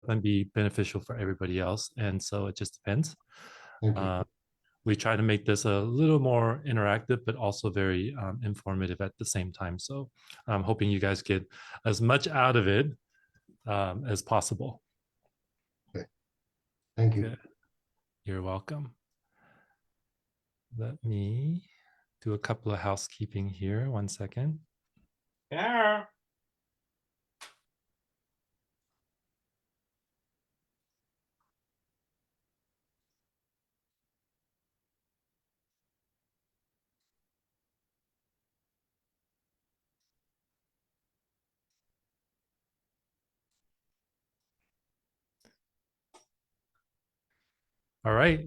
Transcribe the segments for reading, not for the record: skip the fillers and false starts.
can be beneficial for everybody else. And so it just depends. Thank you. We try to make this a little more interactive, but also very informative at the same time. So I'm hoping you guys get as much out of it as possible. Okay. Thank you. Good. You're welcome. Let me do a couple of housekeeping here. 1 second. Yeah. All right.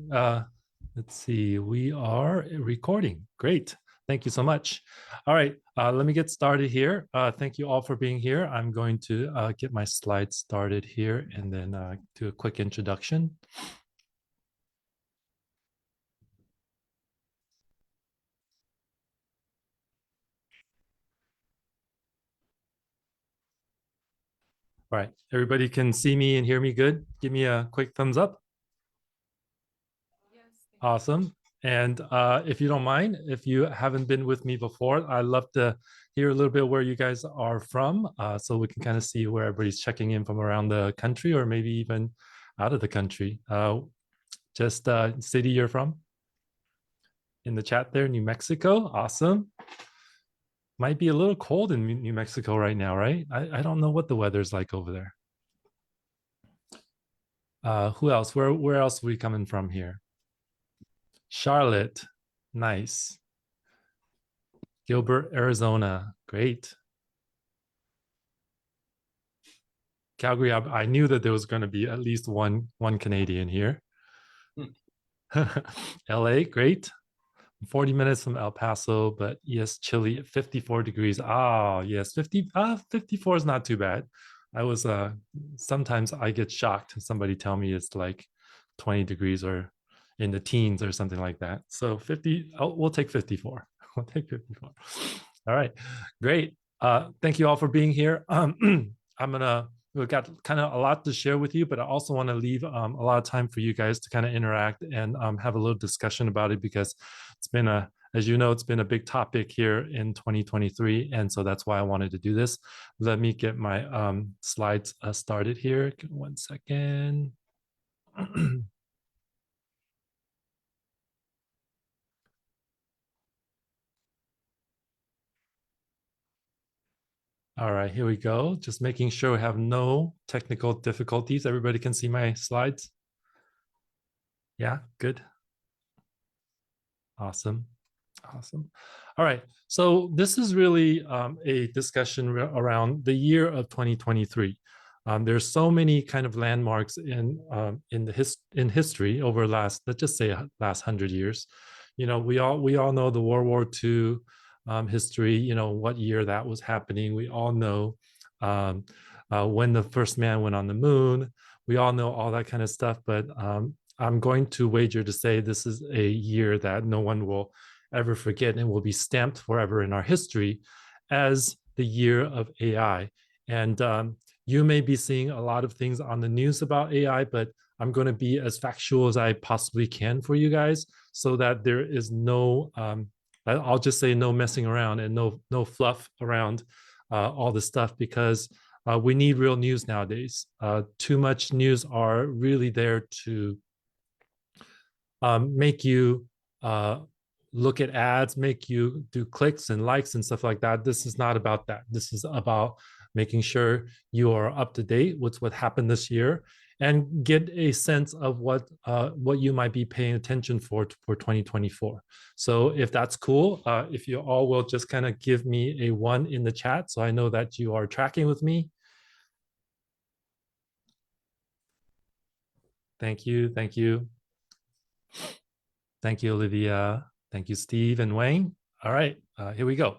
Let's see. We are recording. Great. Thank you so much. All right. Let me get started here. Thank you all for being here. I'm going to get my slides started here and then do a quick introduction. All right. Everybody can see me and hear me good? Give me a quick thumbs up. Awesome. And if you don't mind, if you haven't been with me before, I'd love to hear a little bit where you guys are from, so we can kind of see where everybody's checking in from around the country or maybe even out of the country. Just city you're from? In the chat there, New Mexico. Awesome. Might be a little cold in New Mexico right now, right? I don't know what the weather's like over there. Who else? Where else are we coming from here? Charlotte, nice. Gilbert, Arizona, great. Calgary, I knew that there was going to be at least one Canadian here. LA, great. 40 minutes from El Paso, but yes, chilly at 54 degrees. Ah, yes, 54 is not too bad. I was, sometimes I get shocked. Somebody tell me it's like 20 degrees or in the teens or something like that. So 50, we'll take 54. We'll take 54. All right, great. Thank you all for being here. We've got kind of a lot to share with you, but I also want to leave a lot of time for you guys to kind of interact and have a little discussion about it, because it's been as you know, it's been a big topic here in 2023. And so that's why I wanted to do this. Let me get my slides started here. 1 second. All right, here we go. Just making sure we have no technical difficulties. Everybody can see my slides? Yeah, good. Awesome. Awesome. All right, so this is really a discussion around the year of 2023. There's so many kind of landmarks in history over let's just say last 100 years. You know, we all know the World War II history, you know, what year that was happening. We all know when the first man went on the moon. We all know all that kind of stuff, but I'm going to wager to say this is a year that no one will ever forget and will be stamped forever in our history as the year of AI. And you may be seeing a lot of things on the news about AI, but I'm going to be as factual as I possibly can for you guys, so that there is no I'll just say no messing around and no fluff around all this stuff, because we need real news nowadays. Too much news are really there to make you look at ads, make you do clicks and likes and stuff like that. This is not about that. This is about making sure you are up to date with what happened this year and get a sense of what you might be paying attention for 2024. So if that's cool, if you all will just kind of give me a 1 in the chat so I know that you are tracking with me. Thank you, thank you. Thank you, Olivia. Thank you, Steve and Wayne. All right, here we go.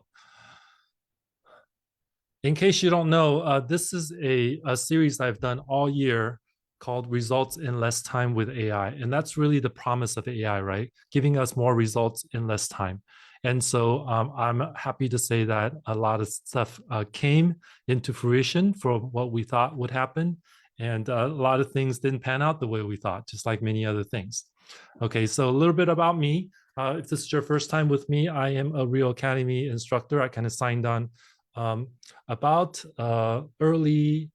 In case you don't know, this is a series I've done all year called Results in Less Time with AI. And that's really the promise of AI, right? Giving us more results in less time. And so I'm happy to say that a lot of stuff came into fruition for what we thought would happen. And a lot of things didn't pan out the way we thought, just like many other things. Okay, so a little bit about me. If this is your first time with me, I am a Real Academy instructor. I kind of signed on about early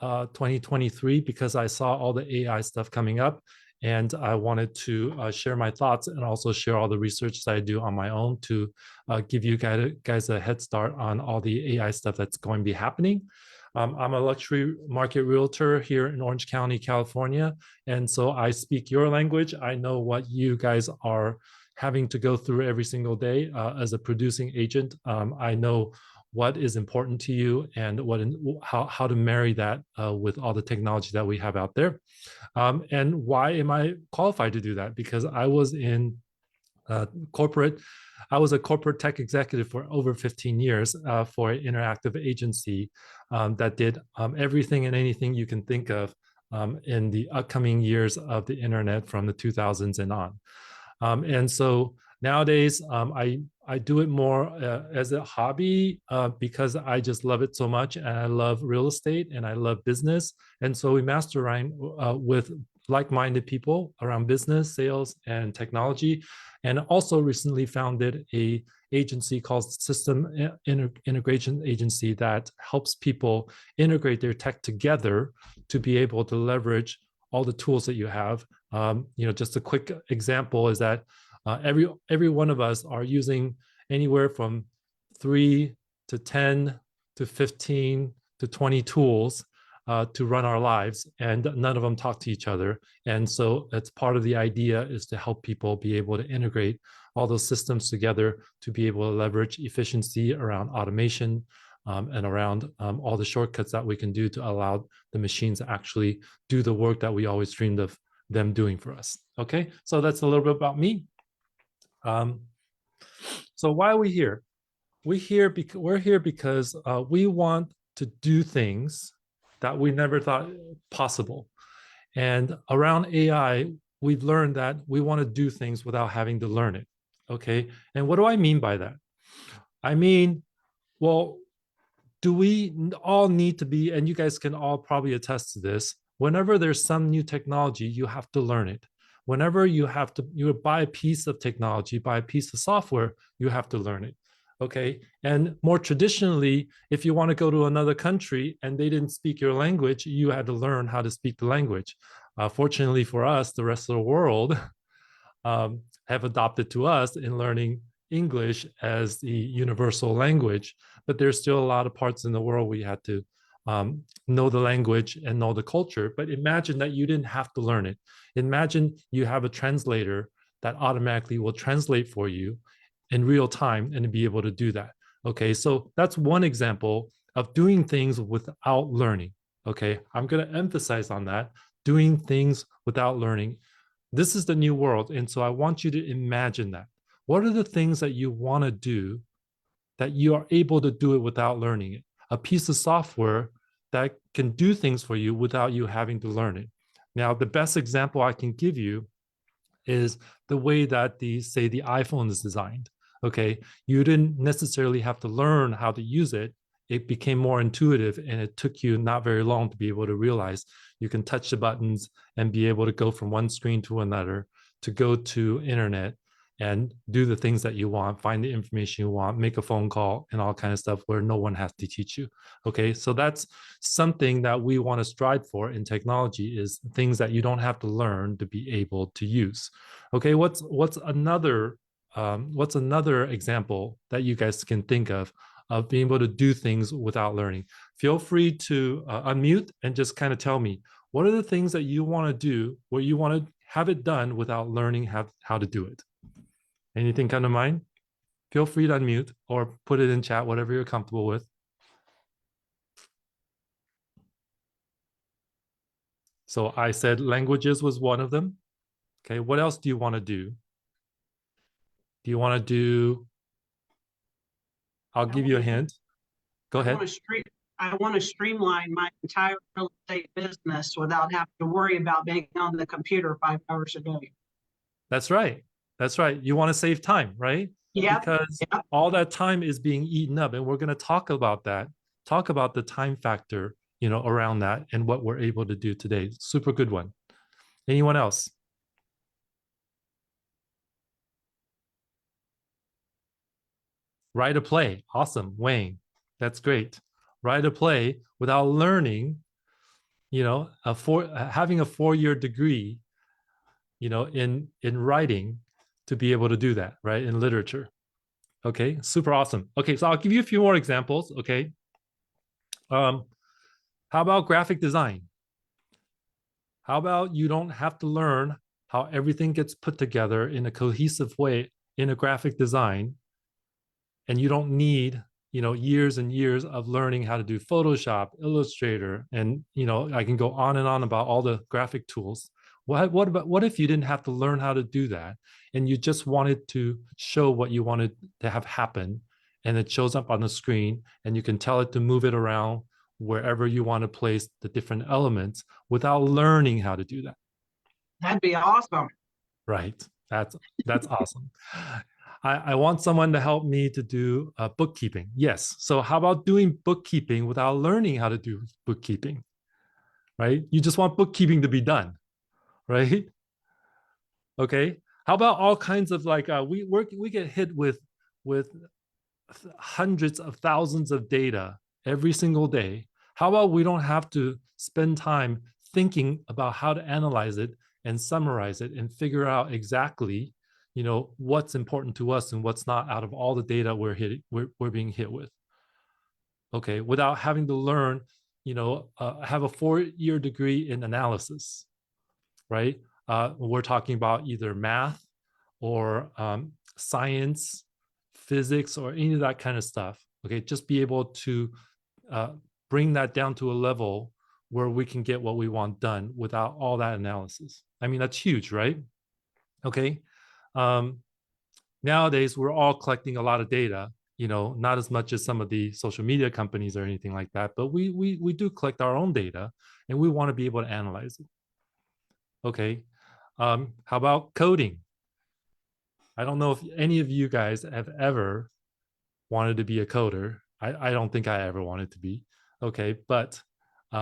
2023 because I saw all the AI stuff coming up, and I wanted to share my thoughts and also share all the research that I do on my own to give you guys a head start on all the AI stuff that's going to be happening. I'm a luxury market realtor here in Orange County, California, and so I speak your language. I know what you guys are having to go through every single day as a producing agent. I know what is important to you and how to marry that with all the technology that we have out there. And why am I qualified to do that? Because I was in corporate. I was a corporate tech executive for over 15 years for an interactive agency that did everything and anything you can think of in the upcoming years of the internet from the 2000s and on. And so nowadays, I do it more as a hobby because I just love it so much, and I love real estate and I love business. And so we mastermind with like-minded people around business, sales, and technology. And also recently founded a agency called System Integration Agency that helps people integrate their tech together to be able to leverage all the tools that you have. Just a quick example is that every one of us are using anywhere from 3 to 10 to 15 to 20 tools to run our lives, and none of them talk to each other. And so that's part of the idea, is to help people be able to integrate all those systems together to be able to leverage efficiency around automation and around all the shortcuts that we can do to allow the machines to actually do the work that we always dreamed of them doing for us. Okay, so that's a little bit about me. So why are we here? We're here because we want to do things that we never thought possible. And around AI, we've learned that we want to do things without having to learn it. Okay, and what do I mean by that? I mean, well, do we all need to be, and you guys can all probably attest to this, whenever there's some new technology, you have to learn it. Whenever you buy a piece of technology, buy a piece of software, you have to learn it. Okay, and more traditionally, if you want to go to another country and they didn't speak your language, you had to learn how to speak the language. Fortunately for us, the rest of the world have adopted to us in learning English as the universal language, but there's still a lot of parts in the world we had to know the language and know the culture. But imagine that you didn't have to learn it. Imagine you have a translator that automatically will translate for you in real time and be able to do that. Okay, so that's one example of doing things without learning. Okay, I'm going to emphasize on that, doing things without learning. This is the new world, and so I want you to imagine that. What are the things that you want to do that you are able to do it without learning it? A piece of software that can do things for you without you having to learn it. Now, the best example I can give you is the way that the iPhone is designed. Okay, you didn't necessarily have to learn how to use it. It became more intuitive, and it took you not very long to be able to realize you can touch the buttons and be able to go from one screen to another, to go to internet and do the things that you want, find the information you want, make a phone call, and all kind of stuff where no one has to teach you. Okay, so that's something that we want to strive for in technology, is things that you don't have to learn to be able to use. Okay, what's another example that you guys can think of being able to do things without learning? Feel free to unmute and just kind of tell me, what are the things that you want to do where you want to have it done without learning how to do it? Anything come to mind? Feel free to unmute or put it in chat, whatever you're comfortable with. So I said languages was one of them. Okay, what else do you want to do? Do you want to do, I'll give you a hint. Go ahead. I want to streamline my entire real estate business without having to worry about being on the computer 5 hours a day. That's right. That's right. You want to save time, right? Yeah. Because all that time is being eaten up. And we're going to talk about that, talk about the time factor around that and what we're able to do today. Super good one. Anyone else? Write a play. Awesome, Wayne. That's great. Write a play without learning, having a 4-year degree, in writing to be able to do that, right? In literature. Okay, super awesome. Okay, so I'll give you a few more examples. Okay. How about graphic design? How about you don't have to learn how everything gets put together in a cohesive way in a graphic design, and you don't need years and years of learning how to do Photoshop, Illustrator, and I can go on and on about all the graphic tools. What if you didn't have to learn how to do that, and you just wanted to show what you wanted to have happen, and it shows up on the screen, and you can tell it to move it around wherever you want to place the different elements without learning how to do that? That'd be awesome. Right. That's awesome. I want someone to help me to do bookkeeping. Yes. So how about doing bookkeeping without learning how to do bookkeeping? Right? You just want bookkeeping to be done, right? Okay. How about all kinds of we get hit with hundreds of thousands of data every single day. How about we don't have to spend time thinking about how to analyze it and summarize it and figure out exactly what's important to us and what's not out of all the data we're being hit with. Okay, without having to learn, have a 4-year degree in analysis, right? We're talking about either math or science, physics, or any of that kind of stuff. Okay, just be able to bring that down to a level where we can get what we want done without all that analysis. I mean, that's huge, right? Okay. Nowadays, we're all collecting a lot of data, not as much as some of the social media companies or anything like that, but we do collect our own data, and we want to be able to analyze it. Okay. How about coding? I don't know if any of you guys have ever wanted to be a coder. I don't think I ever wanted to be. Okay, but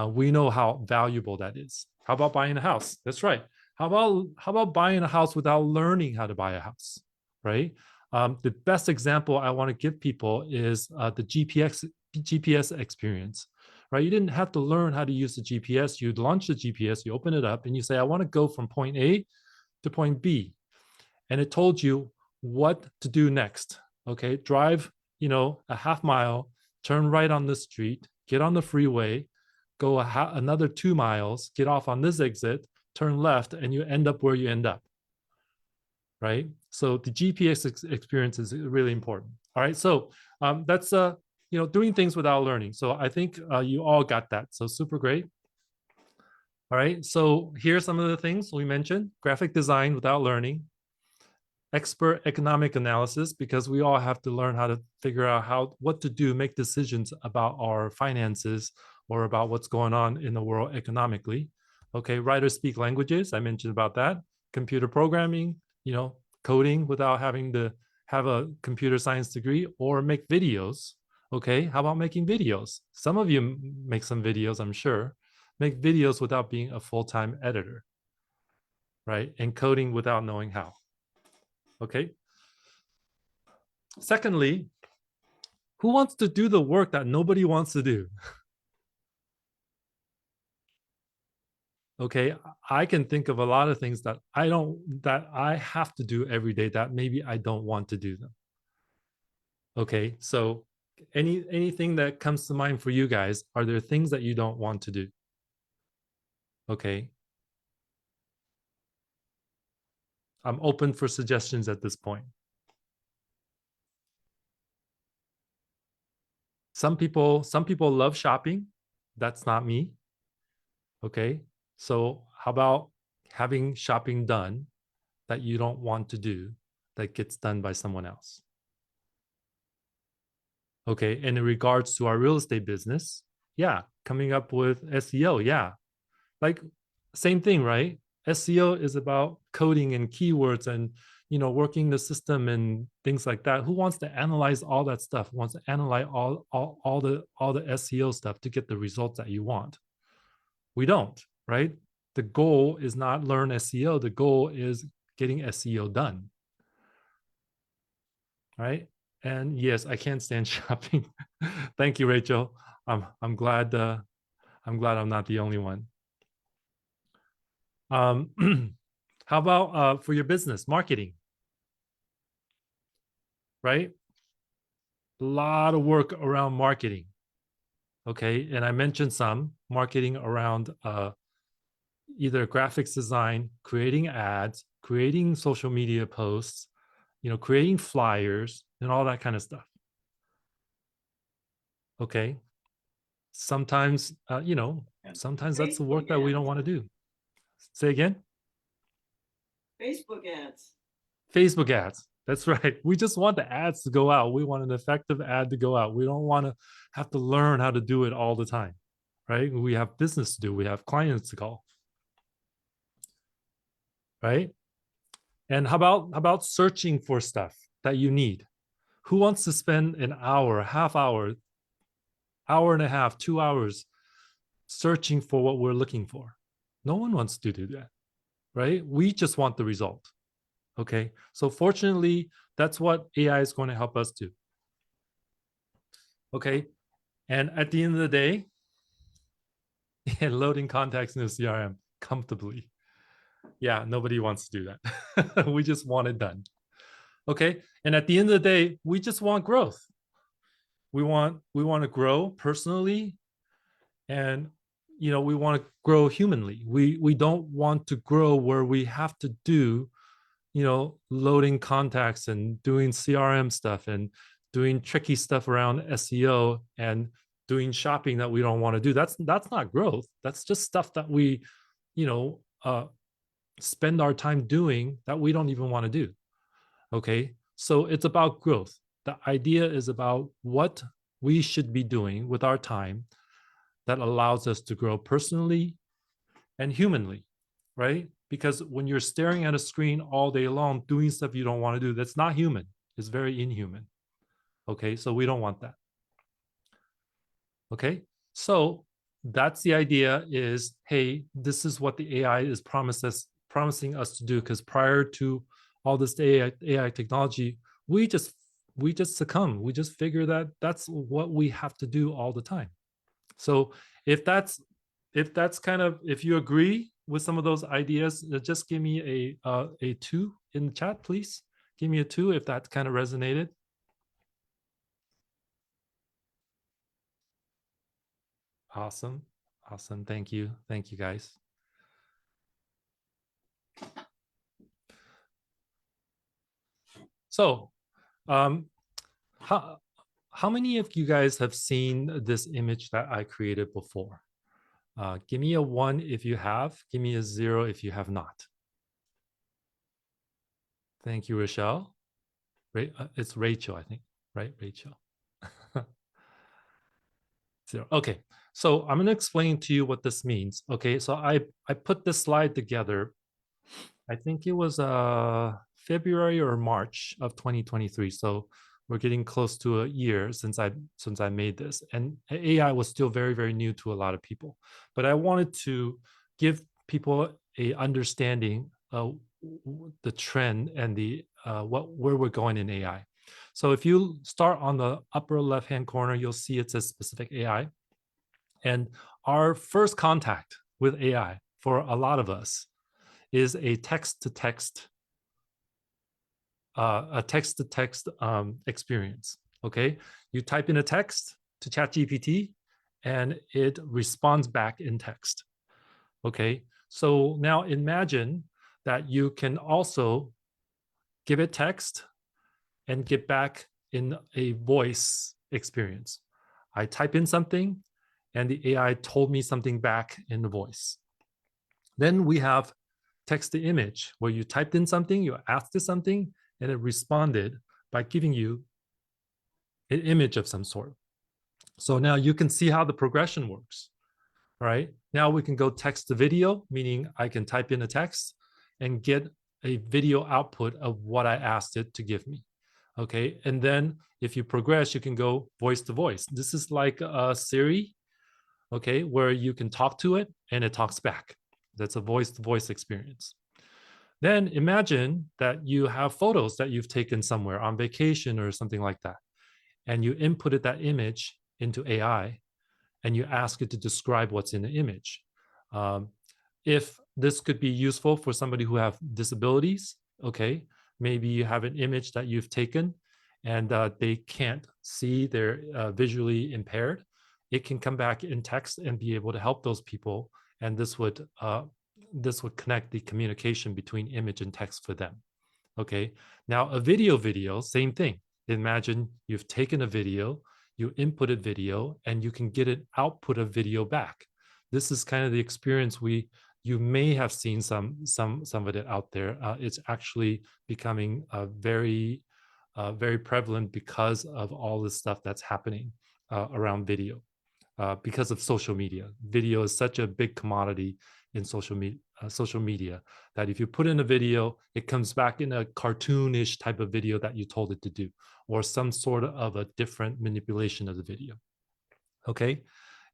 we know how valuable that is. How about buying a house? That's right. How about buying a house without learning how to buy a house, right? The best example I want to give people is the GPS experience, right? You didn't have to learn how to use the GPS. You'd launch the GPS, you open it up, and you say, I want to go from point A to point B. And it told you what to do next. Okay, drive, a half mile, turn right on this street, get on the freeway, go another 2 miles, get off on this exit, turn left, and you end up where you end up, right? So the GPS experience is really important. All right, so that's doing things without learning. So I think you all got that. So super great. All right, so here's some of the things we mentioned: graphic design without learning, expert economic analysis, because we all have to learn how to figure out what to do, make decisions about our finances or about what's going on in the world economically. Okay, writers speak languages. I mentioned about that. Computer programming, coding without having to have a computer science degree, or make videos. Okay, how about making videos? Some of you make some videos, I'm sure. Make videos without being a full-time editor, right? And coding without knowing how. Okay. Secondly, who wants to do the work that nobody wants to do? Okay, I can think of a lot of things that I have to do every day that maybe I don't want to do them. Okay, so anything that comes to mind for you guys, are there things that you don't want to do? Okay. I'm open for suggestions at this point. Some people love shopping. That's not me. Okay. So how about having shopping done that you don't want to do that gets done by someone else? Okay. And in regards to our real estate business, yeah, coming up with SEO. Yeah. Like same thing, right? SEO is about coding and keywords and working the system and things like that. Who wants to analyze all that stuff? Who wants to analyze all the SEO stuff to get the results that you want? We don't, right? The goal is not learn SEO. The goal is getting SEO done, right? And yes, I can't stand shopping. Thank you, Rachel. I'm glad I'm not the only one. How about for your business, marketing, right? A lot of work around marketing. Okay, and I mentioned some marketing around either graphics design, creating ads, creating social media posts, creating flyers and all that kind of stuff. Okay, sometimes sometimes that's the work that we don't want to do. Say again. Facebook ads. Facebook ads. That's right. We just want the ads to go out. We want an effective ad to go out. We don't want to have to learn how to do it all the time, right? We have business to do. We have clients to call, right? And how about searching for stuff that you need? Who wants to spend an hour, half hour, hour and a half, 2 hours searching for what we're looking for? No one wants to do that, right? We just want the result. Okay, so fortunately, that's what AI is going to help us do. Okay, and at the end of the day, loading contacts in the CRM comfortably. Yeah, nobody wants to do that. We just want it done. Okay, and at the end of the day, we just want growth. We want to grow personally, and we want to grow humanly. We don't want to grow where we have to do loading contacts and doing CRM stuff and doing tricky stuff around SEO and doing shopping that we don't want to do. That's not growth. That's just stuff that we, spend our time doing that we don't even want to do. Okay, so it's about growth. The idea is about what we should be doing with our time that allows us to grow personally and humanly, right? Because when you're staring at a screen all day long, doing stuff you don't want to do, that's not human. It's very inhuman. Okay, so we don't want that. Okay, so that's the idea is, hey, this is what the AI is promising us to do, because prior to all this AI technology, we just succumb. We just figure that that's what we have to do all the time. So if you agree with some of those ideas, just give me a 2 in the chat, please. Give me a 2 if that kind of resonated. Awesome. Thank you guys. So how many of you guys have seen this image that I created before? Give me a 1 if you have. Give me a 0 if you have not. Thank you, Rochelle. It's Rachel, I think, right? Rachel. 0. Okay, so I'm going to explain to you what this means. Okay, so I put this slide together. I think it was February or March of 2023. So we're getting close to a year since I made this, and AI was still very, very new to a lot of people. But I wanted to give people a understanding of the trend and the where we're going in AI. So if you start on the upper left-hand corner, you'll see it says specific AI. And our first contact with AI for a lot of us is a text-to-text experience. Okay, you type in a text to ChatGPT and it responds back in text. Okay, so now imagine that you can also give it text and get back in a voice experience. I type in something and the AI told me something back in the voice. Then we have text to image, where you typed in something, you asked it something, and it responded by giving you an image of some sort. So now you can see how the progression works, right? Now we can go text to video, meaning I can type in a text and get a video output of what I asked it to give me. Okay, and then if you progress, you can go voice to voice. This is like a Siri, okay, where you can talk to it and it talks back. That's a voice to voice experience. Then imagine that you have photos that you've taken somewhere on vacation or something like that, and you inputted that image into AI and you ask it to describe what's in the image. If this could be useful for somebody who have disabilities, okay, maybe you have an image that you've taken and they can't see, they're visually impaired, it can come back in text and be able to help those people, and this would connect the communication between image and text for them. Okay, now a video, same thing. Imagine you've taken a video, you inputted video, and you can get an output of video back. This is kind of the experience you may have seen some of it out there. It's actually becoming very prevalent because of all this stuff that's happening around video, because of social media. Video is such a big commodity in social media that if you put in a video, it comes back in a cartoonish type of video that you told it to do, or some sort of a different manipulation of the video. Okay,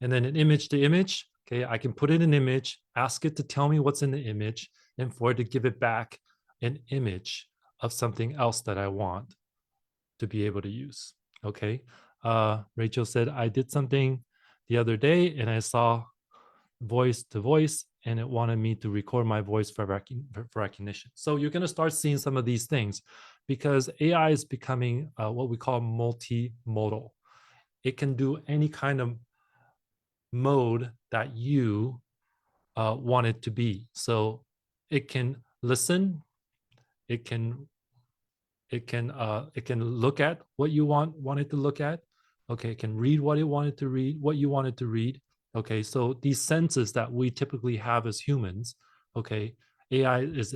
and then an image to image. Okay, I can put in an image, ask it to tell me what's in the image, and for it to give it back an image of something else that I want to be able to use. Okay, Rachel said, I did something the other day and I saw voice to voice and it wanted me to record my voice for recognition. So you're going to start seeing some of these things because AI is becoming what we call multimodal. It can do any kind of mode that you want it to be. So it can listen, it can look at what you want it to look at. Okay, it can read what it wanted to read, what you wanted to read. Okay, so these senses that we typically have as humans, okay, AI is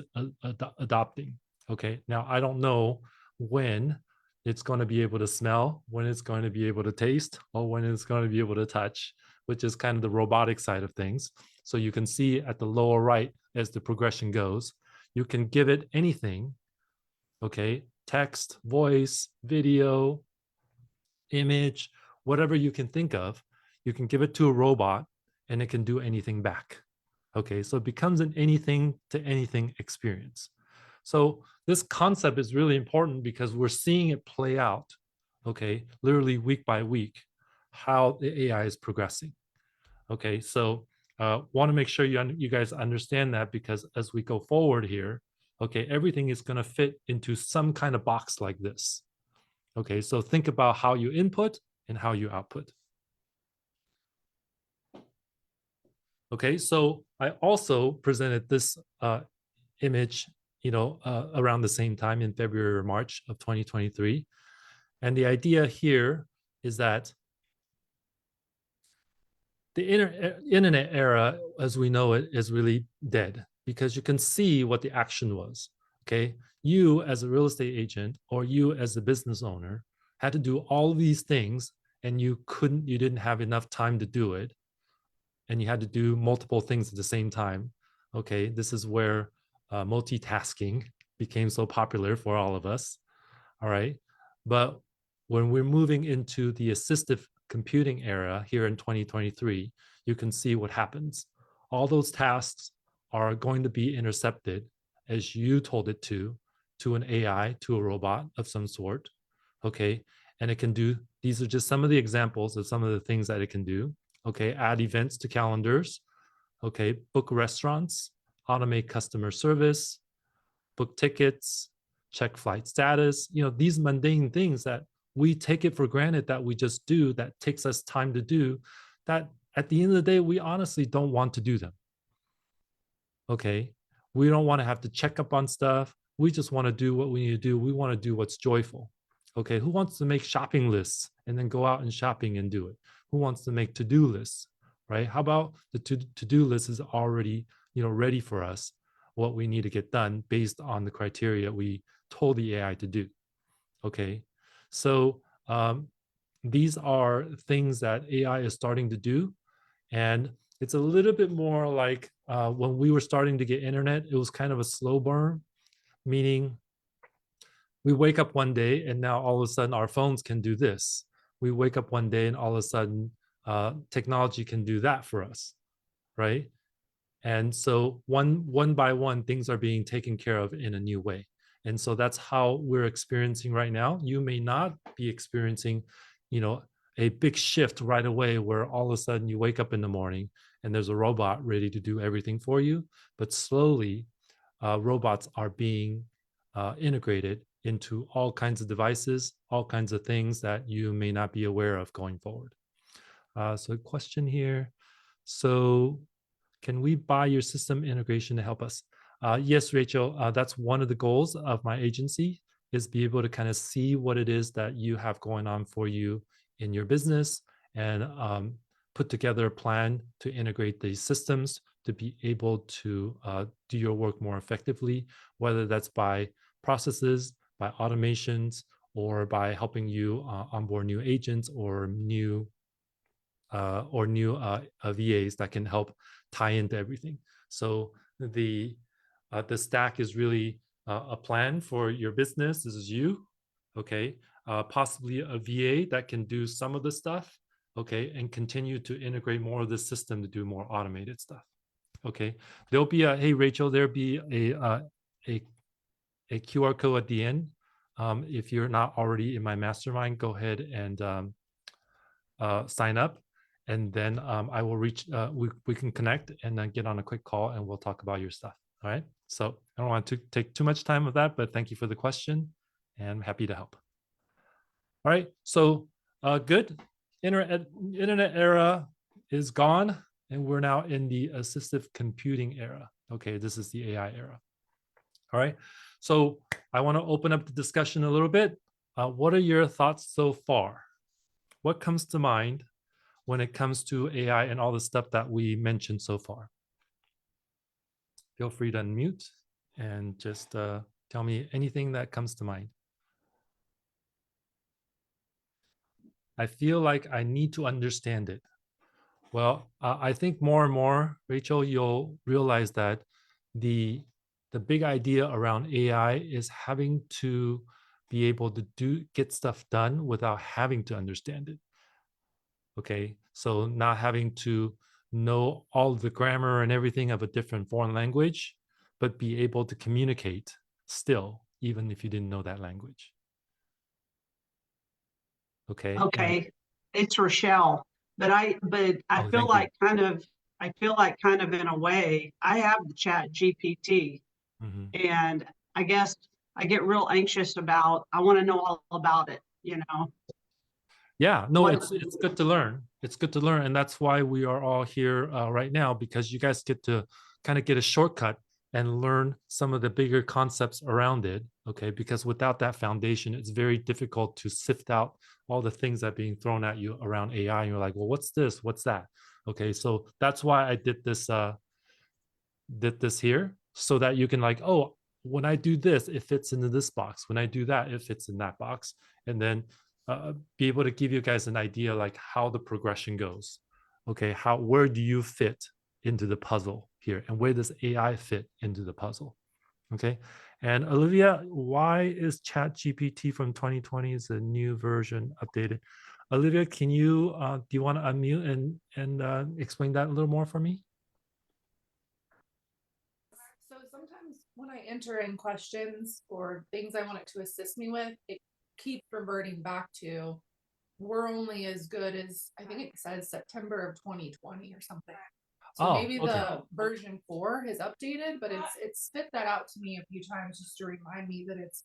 adopting. Okay, now I don't know when it's going to be able to smell, when it's going to be able to taste, or when it's going to be able to touch, which is kind of the robotic side of things. So you can see at the lower right, as the progression goes, you can give it anything, okay, text, voice, video, image, whatever you can think of, you can give it to a robot and it can do anything back. Okay, so it becomes an anything to anything experience. So this concept is really important because we're seeing it play out, okay, literally week by week, how the AI is progressing. Okay, so want to make sure you guys understand that, because as we go forward here, okay, everything is going to fit into some kind of box like this. Okay, so think about how you input and how you output. Okay, so I also presented this image, around the same time in February or March of 2023. And the idea here is that the internet era, as we know it, is really dead because you can see what the action was. Okay, you as a real estate agent or you as a business owner had to do all these things and you didn't have enough time to do it. And you had to do multiple things at the same time. Okay, this is where multitasking became so popular for all of us. All right, but when we're moving into the assistive computing era here in 2023, you can see what happens. All those tasks are going to be intercepted as you told it to an AI, to a robot of some sort. Okay, and it can do, these are just some of the examples of some of the things that it can do. Okay, add events to calendars. Okay, book restaurants, automate customer service, book tickets, check flight status. These mundane things that we take it for granted that we just do, that takes us time to do, that at the end of the day, we honestly don't want to do them. Okay, we don't want to have to check up on stuff. We just want to do what we need to do. We want to do what's joyful. Okay, who wants to make shopping lists and then go out and shopping and do it? Who wants to make to-do lists, right? How about the to-do list is already, ready for us, what we need to get done based on the criteria we told the AI to do. Okay, so these are things that AI is starting to do, and it's a little bit more like when we were starting to get internet, it was kind of a slow burn. meaning we wake up one day and now all of a sudden our phones can do this. We wake up one day and all of a sudden technology can do that for us, right? And so one by one, things are being taken care of in a new way. And so that's how we're experiencing right now. You may not be experiencing, a big shift right away where all of a sudden you wake up in the morning and there's a robot ready to do everything for you. But slowly, robots are being integrated into all kinds of devices, all kinds of things that you may not be aware of going forward. So question here. So can we buy your system integration to help us? Yes, Rachel, that's one of the goals of my agency, is be able to kind of see what it is that you have going on for you in your business and put together a plan to integrate these systems to be able to do your work more effectively, whether that's by processes, by automations, or by helping you onboard new agents or new VAs that can help tie into everything. So the stack is really a plan for your business. This is you, okay? Possibly a VA that can do some of the stuff, okay, and continue to integrate more of the system to do more automated stuff. Okay, there'll be hey Rachel, there'll be a QR code at the end. If you're not already in my mastermind, go ahead and sign up, and then I will reach. We can connect and then get on a quick call, and we'll talk about your stuff. All right. So I don't want to take too much time of that, but thank you for the question, and I'm happy to help. All right. So good. Internet era is gone. And we're now in the assistive computing era. Okay, this is the AI era. All right, so I want to open up the discussion a little bit. What are your thoughts so far? What comes to mind when it comes to AI and all the stuff that we mentioned so far? Feel free to unmute and just tell me anything that comes to mind. I feel like I need to understand it. Well, I think more and more, Rachel, you'll realize that the big idea around AI is having to be able to get stuff done without having to understand it. Okay, so not having to know all the grammar and everything of a different foreign language, but be able to communicate still, even if you didn't know that language. Okay. Okay, it's Rochelle. But I feel like kind of in a way, I have the chat GPT, and I guess I get real anxious about, I want to know all about it, Yeah, no, it's good to learn. It's good to learn. And that's why we are all here right now, because you guys get to kind of get a shortcut and learn some of the bigger concepts around it. Okay, because without that foundation, it's very difficult to sift out all the things that are being thrown at you around AI. And you're like, well, what's this? What's that? Okay, so that's why I did this here, so that you can like, oh, when I do this, it fits into this box. When I do that, it fits in that box. And then be able to give you guys an idea like how the progression goes. Okay, where do you fit into the puzzle here, and where does AI fit into the puzzle? Okay, and Olivia, why is ChatGPT from 2020 is a new version updated? Olivia, can you do you want to unmute and explain that a little more for me? So sometimes when I enter in questions or things I want it to assist me with, it keeps reverting back to, we're only as good as, I think it says September of 2020 or something. So maybe the version 4 is updated, but it's spit that out to me a few times just to remind me that its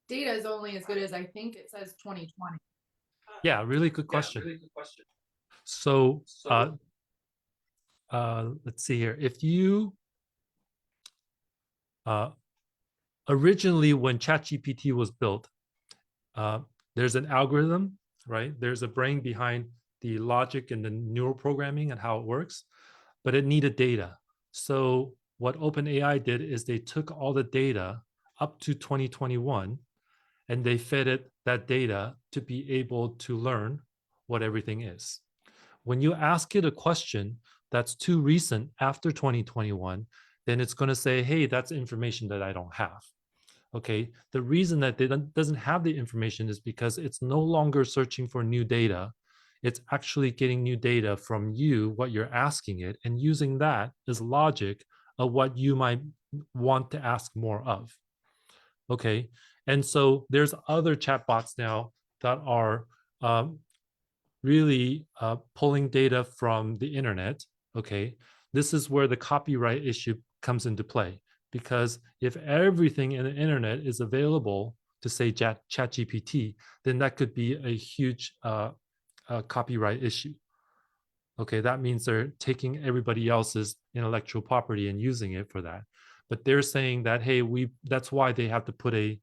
data is only as good as, I think it says 2020. Yeah, really good question. So let's see here. If you originally, when ChatGPT was built, there's an algorithm, right? There's a brain behind the logic and the neural programming and how it works, but it needed data. So what OpenAI did is they took all the data up to 2021 and they fed it that data to be able to learn what everything is. When you ask it a question that's too recent after 2021, then it's going to say, hey, that's information that I don't have. Okay, the reason that doesn't have the information is because it's no longer searching for new data. It's actually getting new data from you, what you're asking it, and using that as logic of what you might want to ask more of. Okay, and so there's other chatbots now that are really pulling data from the internet. Okay, this is where the copyright issue comes into play, because if everything in the internet is available to say ChatGPT, then that could be a huge copyright issue. Okay, that means they're taking everybody else's intellectual property and using it for that. But they're saying that, hey, that's why they have to put a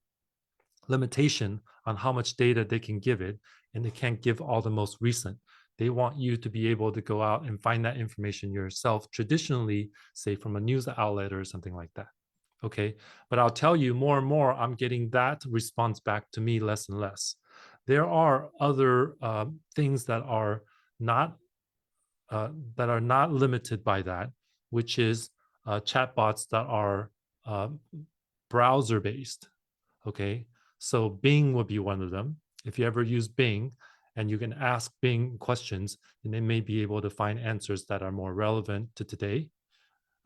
limitation on how much data they can give it, and they can't give all the most recent. They want you to be able to go out and find that information yourself, traditionally, say from a news outlet or something like that. Okay, but I'll tell you, more and more, I'm getting that response back to me less and less. There are other things that are not limited by that, which is chatbots that are browser based. Okay, so Bing would be one of them. If you ever use Bing and you can ask Bing questions, then they may be able to find answers that are more relevant to today.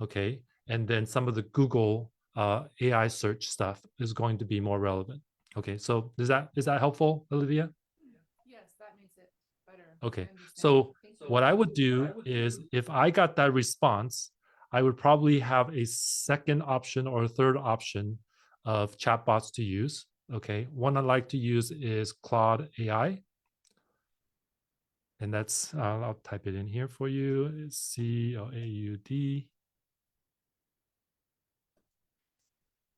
Okay, and then some of the Google AI search stuff is going to be more relevant. Okay, so is that helpful, Olivia? Yes, that makes it better. Okay, so what I would do is, if I got that response, I would probably have a second option or a third option of chatbots to use. Okay, one I like to use is Claude AI. And that's, I'll type it in here for you. It's C-L-A-U-D.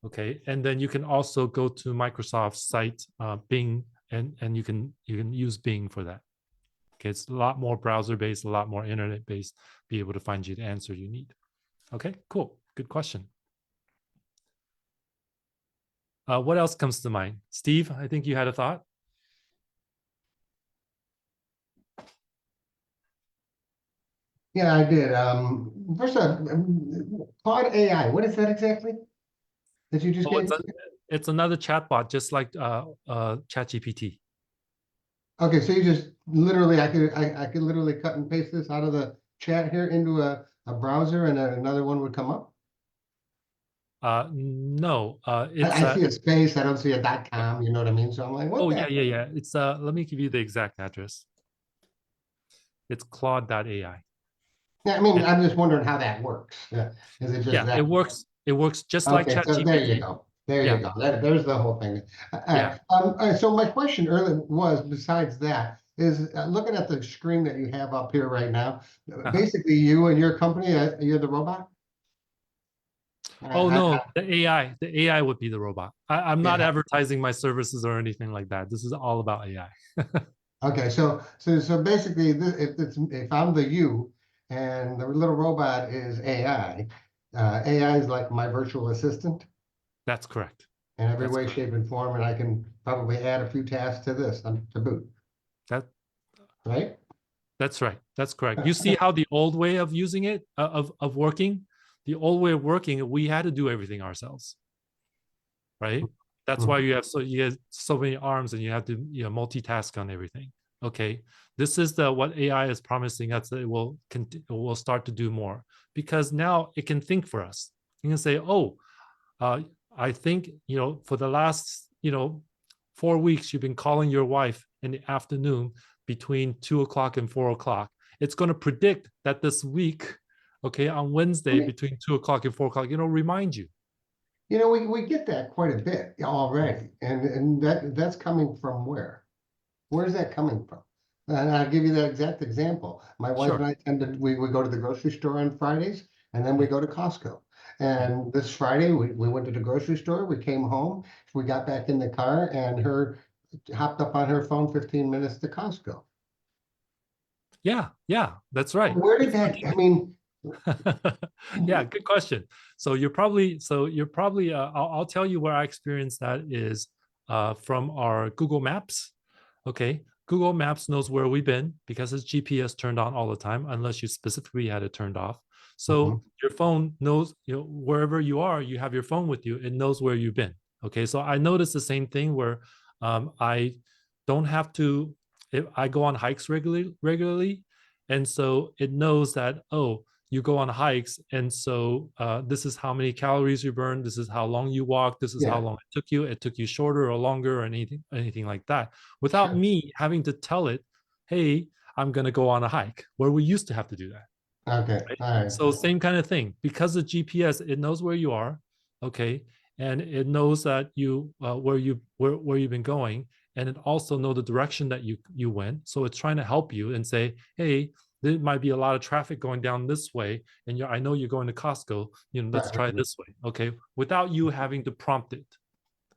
Okay, and then you can also go to Microsoft's site, Bing, and you can use Bing for that. Okay, it's a lot more browser-based, a lot more internet-based, be able to find you the answer you need. Okay, cool, good question. What else comes to mind? Steve, I think you had a thought. Yeah, I did. First off, Claude AI, what is that exactly? That you just gave? It's another chatbot, just like ChatGPT. Okay, so you just literally, I could literally cut and paste this out of the chat here into a browser, and then another one would come up? No, I see a space, I don't see a .com, you know what I mean? So I'm like, what the? Yeah. It's let me give you the exact address. It's Claude.ai. Yeah, I mean, I'm just wondering how that works. Yeah, is it just that? It works. It works just like Okay, so ChatGPT. there you go. There you go. There's the whole thing. So my question earlier was, besides that, is looking at the screen that you have up here right now, basically you and your company, you're the robot? Oh, no, the AI would be the robot. I'm not advertising my services or anything like that. This is all about AI. Okay, so basically, if I'm the you and the little robot is AI, AI is like my virtual assistant That's correct. in every way, shape, and form, and I can probably add a few tasks to this to boot. Right? That's right. That's correct. You see how the old way of using it, of working, the old way of working, we had to do everything ourselves, right? That's why you have so many arms and you have to multitask on everything. Okay, this is what AI is promising us that it will start to do more, because now it can think for us. You can say, oh, I think for the last 4 weeks you've been calling your wife in the afternoon between 2 o'clock and 4 o'clock. It's going to predict that this week, okay, on Wednesday between 2 o'clock and 4 o'clock, remind you. We get that quite a bit already, and that's coming from where? Where's that coming from? And I'll give you that exact example. My wife and I we go to the grocery store on Fridays, and then we go to Costco. And this Friday, we went to the grocery store, we came home, we got back in the car, and her hopped up on her phone 15 minutes to Costco. Yeah, that's right. Where did that, I mean... Yeah, good question. So you're probably, I'll tell you where I experienced that is from our Google Maps. Okay, Google Maps knows where we've been because it's GPS turned on all the time, unless you specifically had it turned off. So your phone knows, wherever you are, you have your phone with you, it knows where you've been. Okay, so I noticed the same thing where I don't have to, if I go on hikes regularly, and so it knows that, oh, you go on hikes, and so this is how many calories you burn, this is how long you walk, this is how Yeah. long it took you shorter or longer or anything like that, without Sure. me having to tell it, hey, I'm going to go on a hike, where we used to have to do that. Okay, Right? all right. So same kind of thing, because of GPS, it knows where you are, okay, and it knows that where you've been going, and it also know the direction that you went. So it's trying to help you and say, hey, there might be a lot of traffic going down this way, and I know you're going to Costco. Let's Right, try right. this way, okay, without you having to prompt it.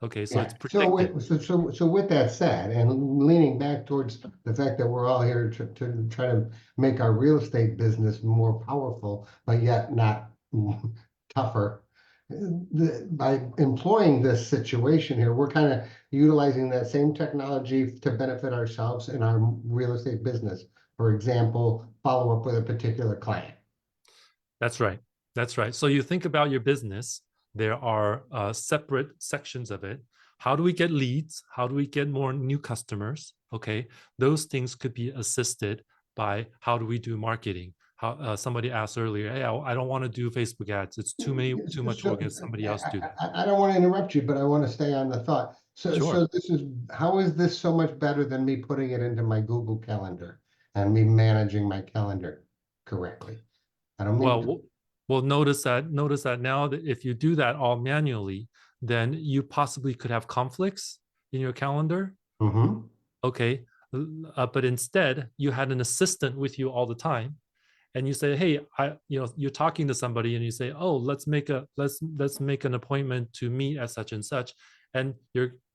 Okay, so Yeah, it's so predictive. so with that said, and leaning back towards the fact that we're all here to try to make our real estate business more powerful, but yet not tougher. By employing this situation here, we're kind of utilizing that same technology to benefit ourselves in our real estate business. For example, follow up with a particular client. That's right. That's right. So you think about your business, there are separate sections of it. How do we get leads? How do we get more new customers? Okay. Those things could be assisted by how do we do marketing? How somebody asked earlier, hey, I don't want to do Facebook ads. It's too much work. Let somebody else do that. I don't want to interrupt you, but I want to stay on the thought. So Sure. how is this so much better than me putting it into my Google Calendar and me managing my calendar correctly? I don't mean to. Well, notice that now that if you do that all manually, then you possibly could have conflicts in your calendar. Mm-hmm. Okay. But instead, you had an assistant with you all the time, and you say, hey, you're talking to somebody, and you say, oh, let's make an appointment to meet at such and such, and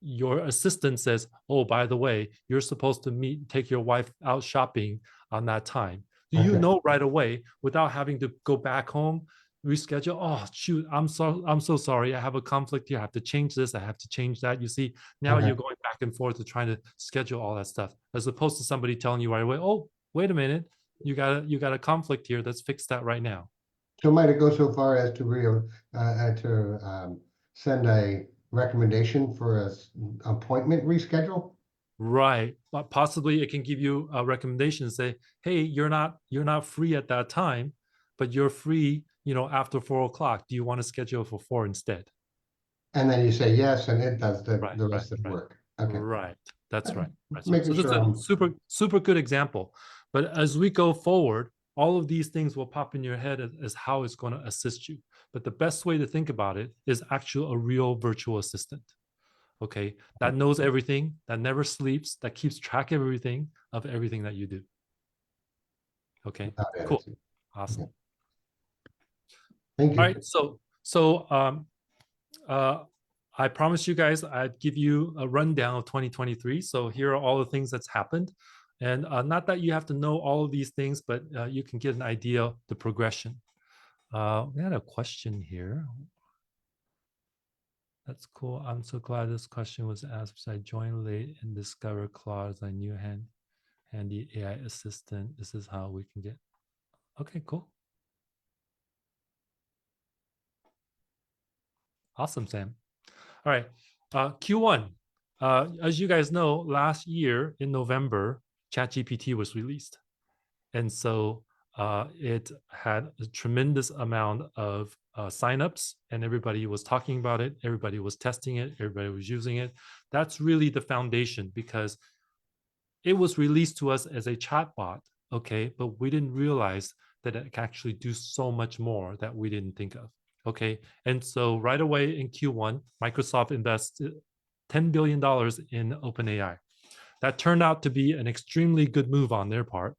your assistant says, oh, by the way, you're supposed to take your wife out shopping on that time. Do you Okay. know right away, without having to go back home, reschedule? Oh, shoot, I'm so sorry, I have a conflict here, I have to change this, I have to change that. You see, now Okay. you're going back and forth to trying to schedule all that stuff, as opposed to somebody telling you right away, oh, wait a minute, you got a conflict here, let's fix that right now. So might it go so far as to send a recommendation for a appointment reschedule? Right, but possibly it can give you a recommendation and say, hey, you're not free at that time, but you're free after 4 o'clock. Do you want to schedule for 4 instead? And then you say yes, and it does the Right, rest of the work. Okay. right. That's right. So Making this is sure a I'm. super good example. But as we go forward, all of these things will pop in your head as how it's going to assist you. But the best way to think about it is actually a real virtual assistant. Okay, that knows everything, that never sleeps, that keeps track of everything that you do. Okay, cool, awesome. Okay. Thank you. All right, so I promised you guys I'd give you a rundown of 2023. So here are all the things that's happened, and not that you have to know all of these things, but you can get an idea of the progression. We had a question here. That's cool. I'm so glad this question was asked because I joined late and discovered Claude as a new handy AI assistant. This is how we can get. Okay, cool. Awesome, Sam. All right, Q1. As you guys know, last year in November, ChatGPT was released. And so it had a tremendous amount of signups, and everybody was talking about it. Everybody was testing it. Everybody was using it. That's really the foundation, because it was released to us as a chatbot, okay? But we didn't realize that it can actually do so much more that we didn't think of, okay? And so right away in Q1, Microsoft invested $10 billion in OpenAI. That turned out to be an extremely good move on their part,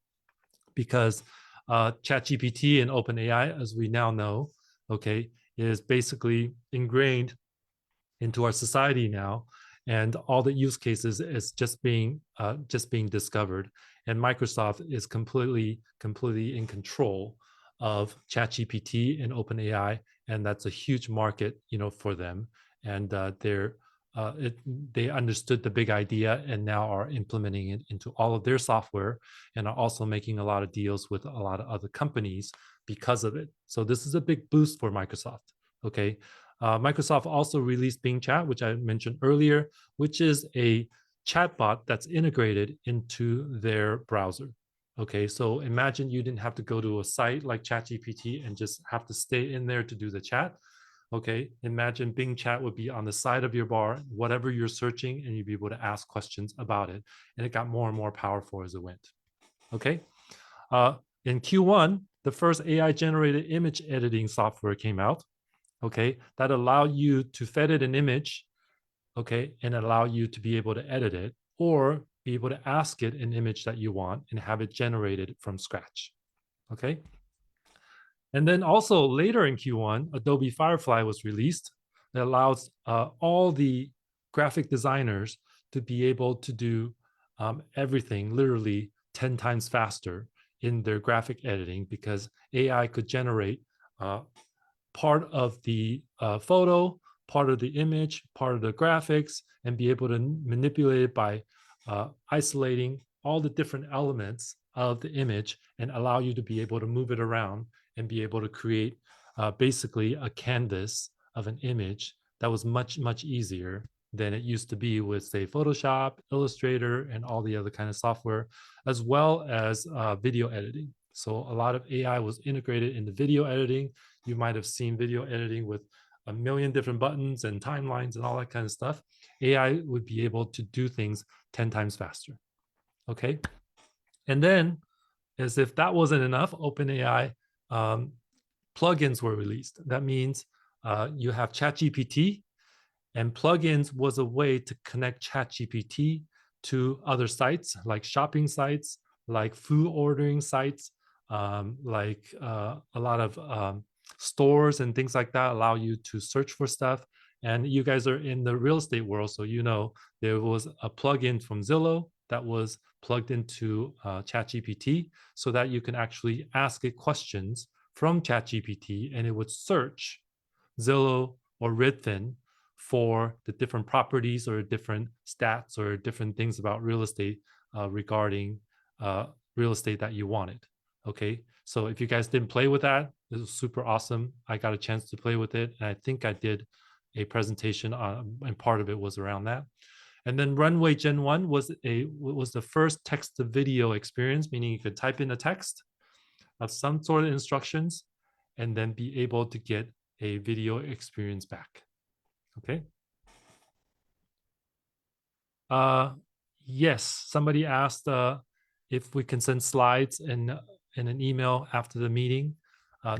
because ChatGPT and OpenAI, as we now know, okay, is basically ingrained into our society now, and all the use cases is just being discovered, and Microsoft is completely in control of ChatGPT and OpenAI, and that's a huge market, for them, and they understood the big idea and now are implementing it into all of their software, and are also making a lot of deals with a lot of other companies because of it. So this is a big boost for Microsoft. Okay. Microsoft also released Bing Chat, which I mentioned earlier, which is a chatbot that's integrated into their browser. Okay, so imagine you didn't have to go to a site like ChatGPT and just have to stay in there to do the chat. Okay, imagine Bing Chat would be on the side of your bar, whatever you're searching, and you'd be able to ask questions about it. And it got more and more powerful as it went. Okay, in Q1, the first AI-generated image editing software came out. Okay, that allowed you to edit an image, okay, and allow you to be able to edit it, or be able to ask it an image that you want and have it generated from scratch. Okay. And then also later in Q1, Adobe Firefly was released. That allows all the graphic designers to be able to do everything literally 10 times faster in their graphic editing, because AI could generate part of the photo, part of the image, part of the graphics, and be able to manipulate it by isolating all the different elements of the image and allow you to be able to move it around and be able to create basically a canvas of an image that was much, much easier than it used to be with, say, Photoshop, Illustrator, and all the other kind of software, as well as video editing. So a lot of AI was integrated into video editing. You might have seen video editing with a million different buttons and timelines and all that kind of stuff. AI would be able to do things 10 times faster. Okay. And then, as if that wasn't enough, OpenAI plugins were released. That means you have ChatGPT, and plugins was a way to connect ChatGPT to other sites like shopping sites, like food ordering sites, like a lot of stores and things like that allow you to search for stuff. And you guys are in the real estate world, so you know there was a plugin from Zillow that was plugged into ChatGPT so that you can actually ask it questions from ChatGPT and it would search Zillow or Redfin for the different properties or different stats or different things about real estate regarding real estate that you wanted. Okay, so if you guys didn't play with that, this was super awesome. I got a chance to play with it, and I think I did a presentation on, and part of it was around that. And then Runway Gen 1 was the first text to video experience, meaning you could type in a text of some sort of instructions and then be able to get a video experience back. Okay. Yes, somebody asked if we can send slides in an email after the meeting.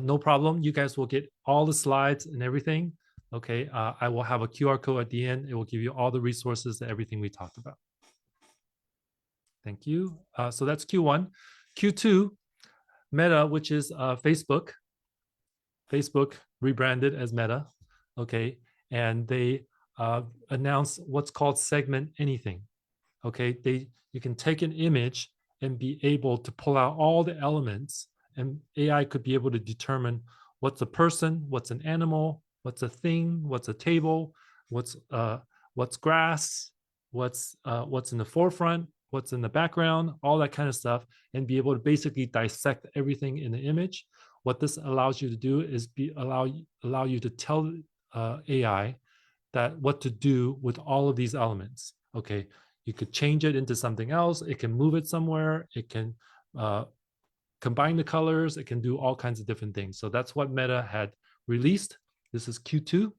No problem. You guys will get all the slides and everything. Okay, I will have a QR code at the end. It will give you all the resources and everything we talked about. Thank you. So that's Q1. Q2, Meta, which is Facebook. Facebook rebranded as Meta. Okay, and they announced what's called segment anything. Okay, you can take an image and be able to pull out all the elements, and AI could be able to determine what's a person, what's an animal, what's a thing, what's a table, what's grass, what's in the forefront, what's in the background, all that kind of stuff, and be able to basically dissect everything in the image. What this allows you to do is allow you to tell AI that what to do with all of these elements. Okay, you could change it into something else. It can move it somewhere. It can combine the colors. It can do all kinds of different things. So that's what Meta had released. This is Q2.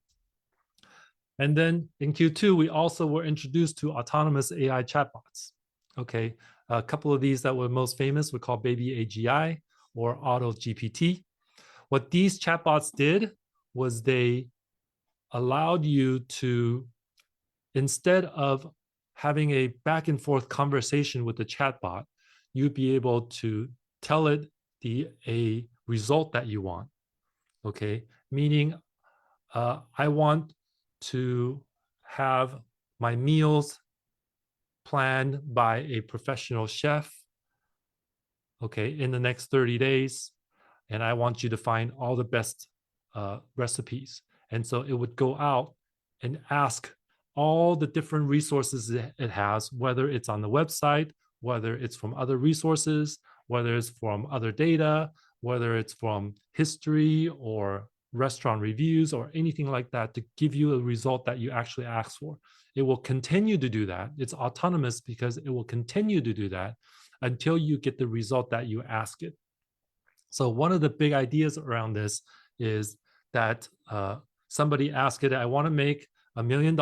And then in Q2, we also were introduced to autonomous AI chatbots. Okay, a couple of these that were most famous were called Baby AGI or Auto GPT. What these chatbots did was they allowed you to, instead of having a back and forth conversation with the chatbot, you'd be able to tell it a result that you want. Okay, meaning I want to have my meals planned by a professional chef, okay, in the next 30 days. And I want you to find all the best recipes. And so it would go out and ask all the different resources it has, whether it's on the website, whether it's from other resources, whether it's from other data, whether it's from history or restaurant reviews or anything like that to give you a result that you actually asked for. It will continue to do that. It's autonomous because it will continue to do that until you get the result that you ask it. So one of the big ideas around this is that somebody asked it, I want to make $1 million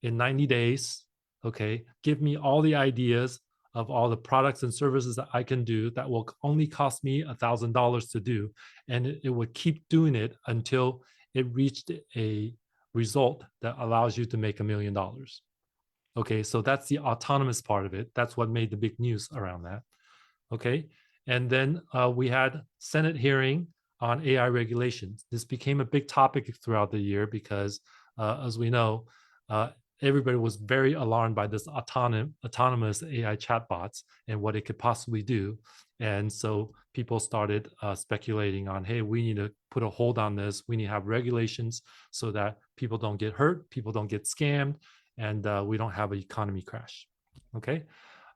in 90 days. Okay, give me all the ideas of all the products and services that I can do that will only cost me $1,000 to do. And it would keep doing it until it reached a result that allows you to make $1 million. Okay, so that's the autonomous part of it. That's what made the big news around that. Okay, and then we had Senate hearing on AI regulations. This became a big topic throughout the year because, as we know, everybody was very alarmed by this autonomous AI chatbots and what it could possibly do. And so people started speculating on, hey, we need to put a hold on this. We need to have regulations so that people don't get hurt, people don't get scammed, and we don't have an economy crash. Okay.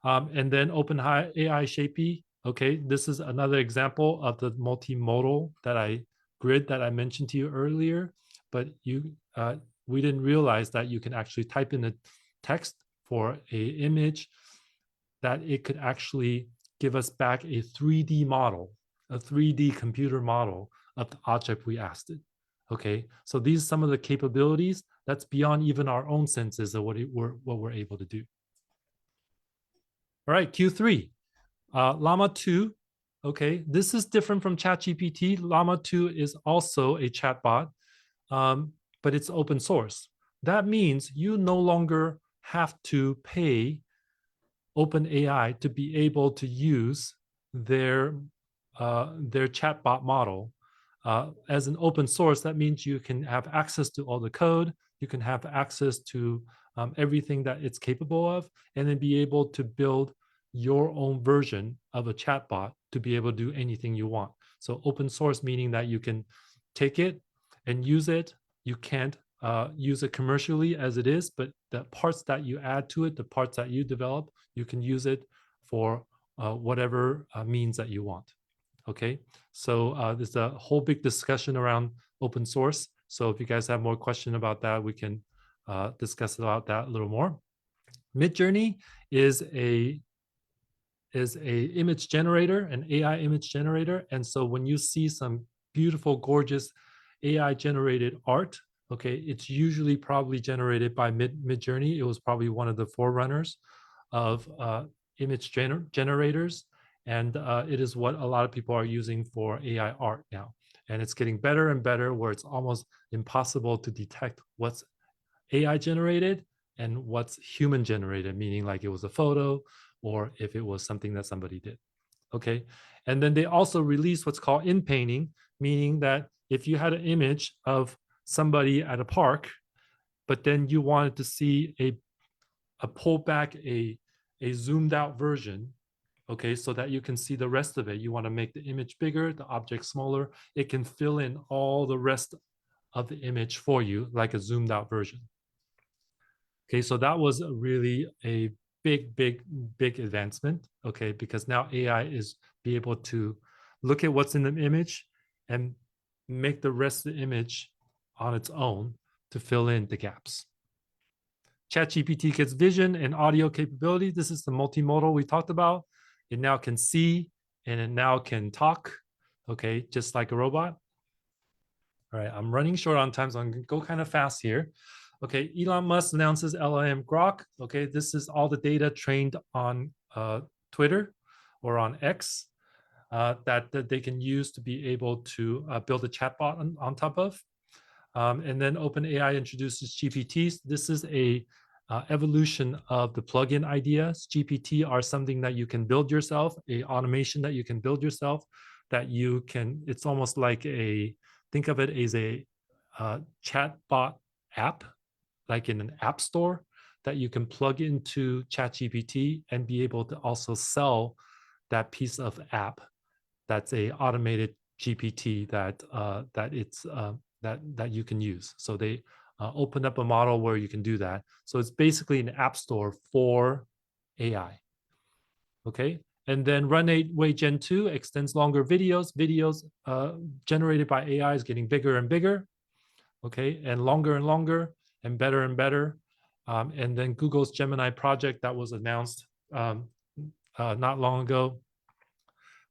And then OpenAI Shapey. Okay, this is another example of the multimodal grid that I mentioned to you earlier, but we didn't realize that you can actually type in a text for a image that it could actually give us back a 3D model, a 3D computer model of the object we asked it. Okay, so these are some of the capabilities that's beyond even our own senses of what we're able to do. All right, Q3. Llama 2, okay, this is different from ChatGPT. Llama 2 is also a chatbot, but it's open source. That means you no longer have to pay OpenAI to be able to use their chatbot model. As an open source, that means you can have access to all the code, you can have access to everything that it's capable of, and then be able to build your own version of a chatbot to be able to do anything you want. So open source meaning that you can take it and use it. You can't use it commercially as it is, but the parts that you add to it, the parts that you develop, you can use it for whatever means that you want. Okay, so there's a whole big discussion around open source. So if you guys have more questions about that, we can discuss about that a little more. Midjourney is a image generator, an AI image generator. And so when you see some beautiful, gorgeous AI generated art, okay, it's usually probably generated by Midjourney. It was probably one of the forerunners of image generators. And it is what a lot of people are using for AI art now. And it's getting better and better where it's almost impossible to detect what's AI generated and what's human generated, meaning like it was a photo or if it was something that somebody did. Okay. And then they also released what's called in painting, meaning that if you had an image of somebody at a park, but then you wanted to see a pull back, a zoomed out version, okay, so that you can see the rest of it. You want to make the image bigger, the object smaller. It can fill in all the rest of the image for you, like a zoomed out version. Okay, so that was really a big advancement, okay, because now AI is be able to look at what's in the image and make the rest of the image on its own to fill in the gaps. ChatGPT gets vision and audio capability. This is the multimodal we talked about. It now can see and it now can talk, okay, just like a robot. All right, I'm running short on time, so I'm gonna go kind of fast here. Okay, Elon Musk announces LLM Grok. Okay, this is all the data trained on Twitter or on X that they can use to be able to build a chatbot on top of. And then OpenAI introduces GPTs. This is a evolution of the plugin ideas. GPT are something that you can build yourself, a automation that you can build yourself, that you can, it's almost like think of it as a chatbot app, like in an app store that you can plug into ChatGPT and be able to also sell that piece of app that's a automated GPT that you can use. So they opened up a model where you can do that. So it's basically an app store for AI. Okay, And then Runway Gen 2 extends longer videos. Videos generated by AI is getting bigger and bigger, okay, and longer and better. And then Google's Gemini project that was announced not long ago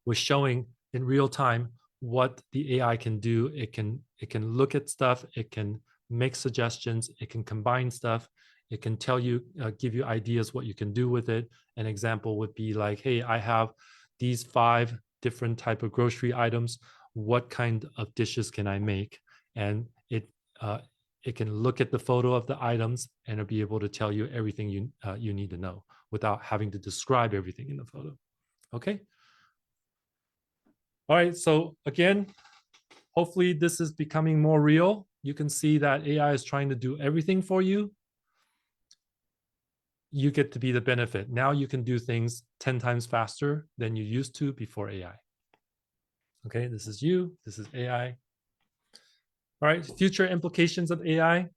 was showing in real time what the AI can do. It can look at stuff, it can make suggestions, it can combine stuff, it can tell you, give you ideas what you can do with it. An example would be like, hey, I have these 5 different type of grocery items. What kind of dishes can I make? And it can look at the photo of the items and it'll be able to tell you everything you need to know without having to describe everything in the photo. Okay. All right. So again, hopefully this is becoming more real. You can see that AI is trying to do everything for you. You get to be the benefit. Now you can do things 10 times faster than you used to before AI. Okay, this is you, this is AI. All right, future implications of AI.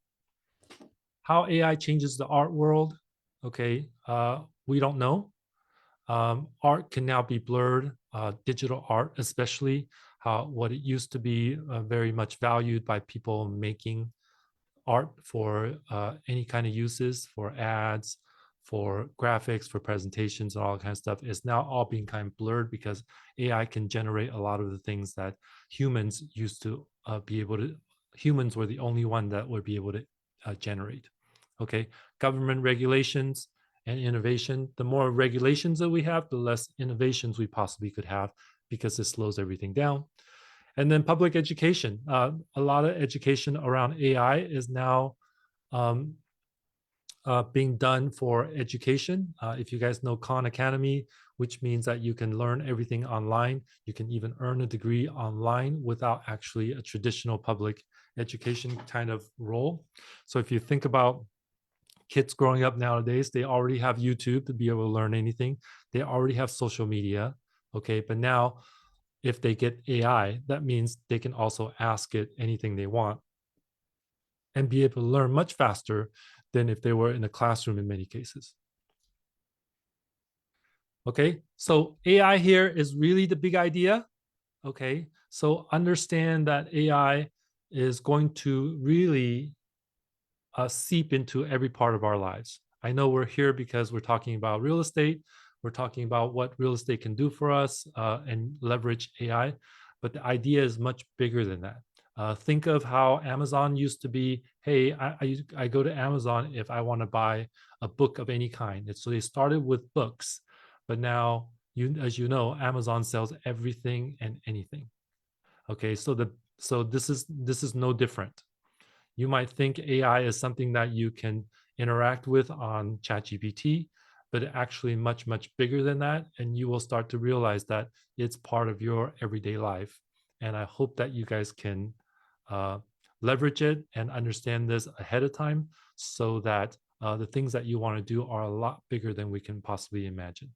How AI changes the art world. Okay, we don't know. Art can now be blurred, digital art especially, what it used to be very much valued by people making art for any kind of uses, for ads, for graphics, for presentations, and all that kind of stuff is now all being kind of blurred because AI can generate a lot of the things that humans used to be able to, humans were the only one that would be able to generate. Okay, government regulations and innovation. The more regulations that we have, the less innovations we possibly could have because this slows everything down. And then public education. A lot of education around AI is now being done for education. If you guys know Khan Academy, which means that you can learn everything online. You can even earn a degree online without actually a traditional public education kind of role. So if you think about kids growing up nowadays, they already have YouTube to be able to learn anything. They already have social media, okay? But now, if they get AI, that means they can also ask it anything they want and be able to learn much faster than if they were in a classroom in many cases. Okay, so AI here is really the big idea. Okay, so understand that AI is going to really seep into every part of our lives. I know we're here because we're talking about real estate. We're talking about what real estate can do for us and leverage AI. But the idea is much bigger than that. Think of how Amazon used to be, hey, I go to Amazon if I want to buy a book of any kind. And so they started with books, but now, as you know, Amazon sells everything and anything. Okay, so this is no different. You might think AI is something that you can interact with on ChatGPT, but actually much, much bigger than that. And you will start to realize that it's part of your everyday life. And I hope that you guys can leverage it and understand this ahead of time so that the things that you want to do are a lot bigger than we can possibly imagine.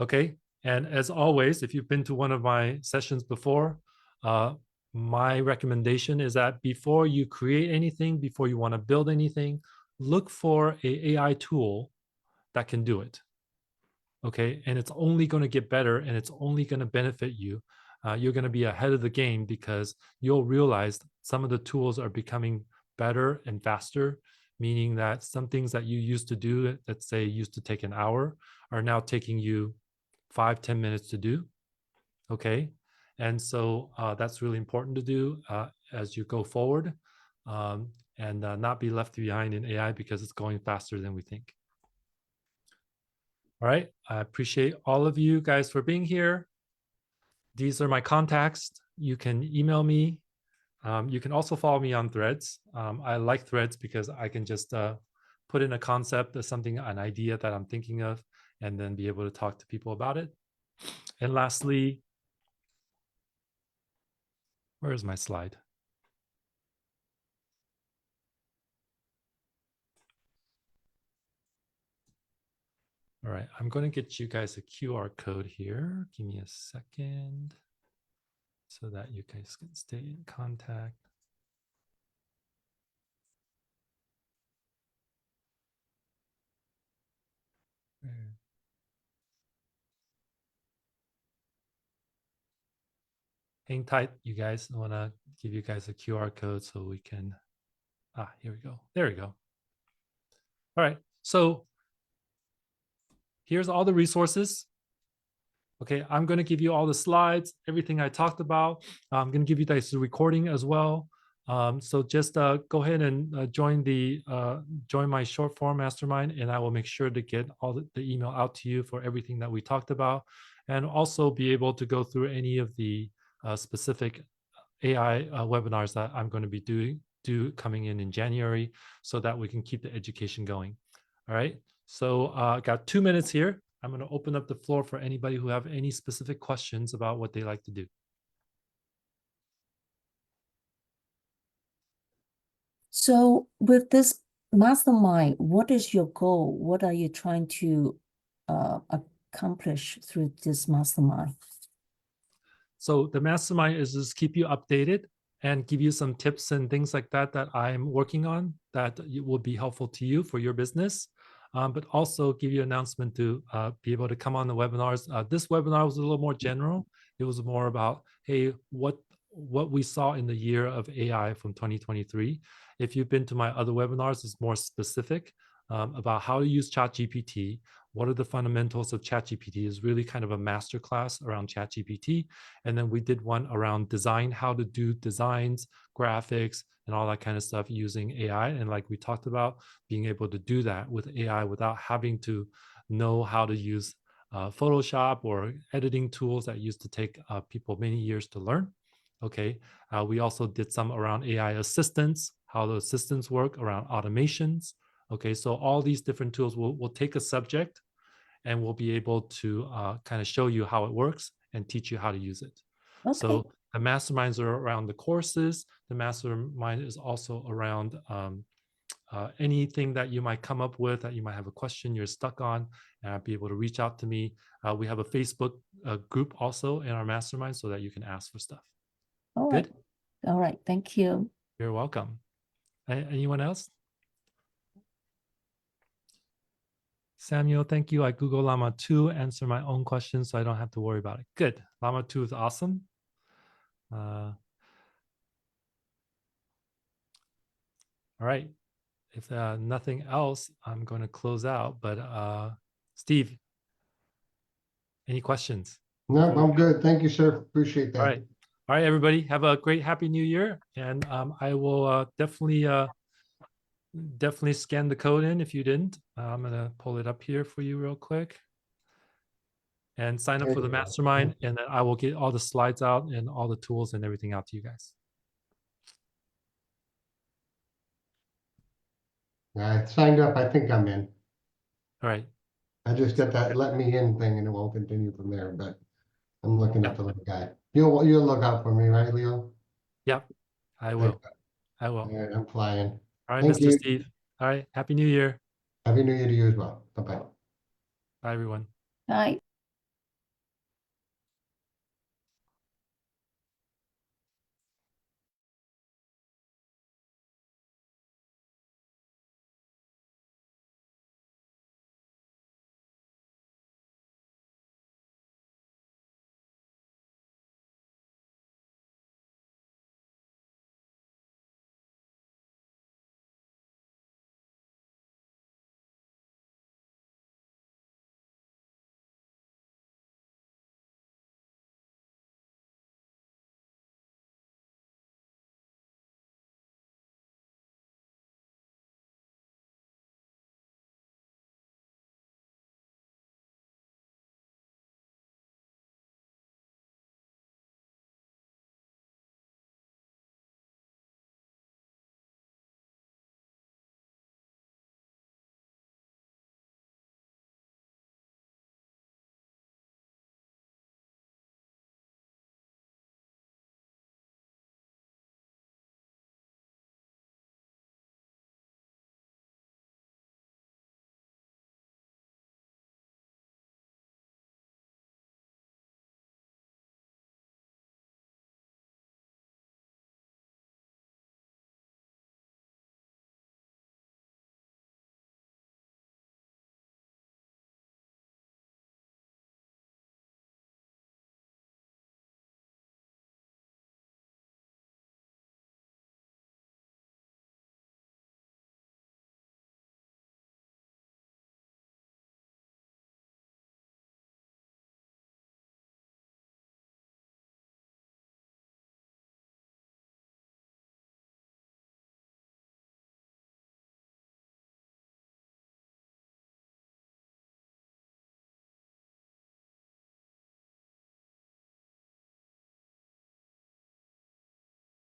Okay, and as always, if you've been to one of my sessions before, my recommendation is that before you create anything, before you want to build anything, look for an AI tool that can do it. Okay, and it's only going to get better and it's only going to benefit you. You're going to be ahead of the game because you'll realize some of the tools are becoming better and faster, meaning that some things that you used to do, let's say used to take an hour, are now taking you 5-10 minutes to do. Okay, and so that's really important to do as you go forward and not be left behind in AI because it's going faster than we think. All right, I appreciate all of you guys for being here. These are my contacts. You can email me. You can also follow me on Threads. I like Threads because I can just put in a concept or something, an idea that I'm thinking of, and then be able to talk to people about it. And lastly, where is my slide? All right, I'm going to get you guys a QR code here. Give me a second so that you guys can stay in contact. Hang tight, you guys. I want to give you guys a QR code so we can, here we go. There we go. All right, so here's all the resources. Okay, I'm going to give you all the slides, everything I talked about. I'm going to give you guys the recording as well. So just go ahead and join my short form mastermind, and I will make sure to get all the email out to you for everything that we talked about, and also be able to go through any of the specific AI webinars that I'm going to be coming in January, so that we can keep the education going. All right. So I got 2 minutes here. I'm going to open up the floor for anybody who have any specific questions about what they like to do. So with this mastermind, what is your goal? What are you trying to accomplish through this mastermind? So the mastermind is just keep you updated and give you some tips and things like that that I'm working on that will be helpful to you for your business. But also give you an announcement to be able to come on the webinars. This webinar was a little more general. It was more about, hey, what we saw in the year of AI from 2023. If you've been to my other webinars, it's more specific about how to use ChatGPT. What are the fundamentals of ChatGPT? Is really kind of a masterclass around ChatGPT. And then we did one around design, how to do designs, graphics, and all that kind of stuff using AI. And like we talked about, being able to do that with AI without having to know how to use Photoshop or editing tools that used to take people many years to learn. Okay, we also did some around AI assistants, how the assistants work around automations. Okay, so all these different tools will take a subject and we'll be able to kind of show you how it works and teach you how to use it. Okay. So the masterminds are around the courses. The mastermind is also around anything that you might come up with, that you might have a question you're stuck on, and be able to reach out to me. We have a Facebook group also in our mastermind so that you can ask for stuff. All right. Good? All right. Thank you. You're welcome. Anyone else? Samuel, thank you. I Google Llama 2, answer my own questions so I don't have to worry about it. Good. Llama 2 is awesome. All right. If nothing else, I'm going to close out. But Steve, any questions? No, I'm good. Thank you, sir. Appreciate that. All right. All right, everybody. Have a great Happy New Year. And I will definitely scan the code in if you didn't. I'm going to pull it up here for you real quick. And sign up for the mastermind. And then I will get all the slides out and all the tools and everything out to you guys. I signed up. I think I'm in. All right. I just got that let me in thing and it won't continue from there, but I'm looking at the little guy. You'll look out for me, right, Leo? Yep, I will. I will. All right, I'm flying. All right, Thank Mr. you. Steve. All right. Happy New Year. Happy New Year to you as well. Bye-bye. Bye, everyone. Bye.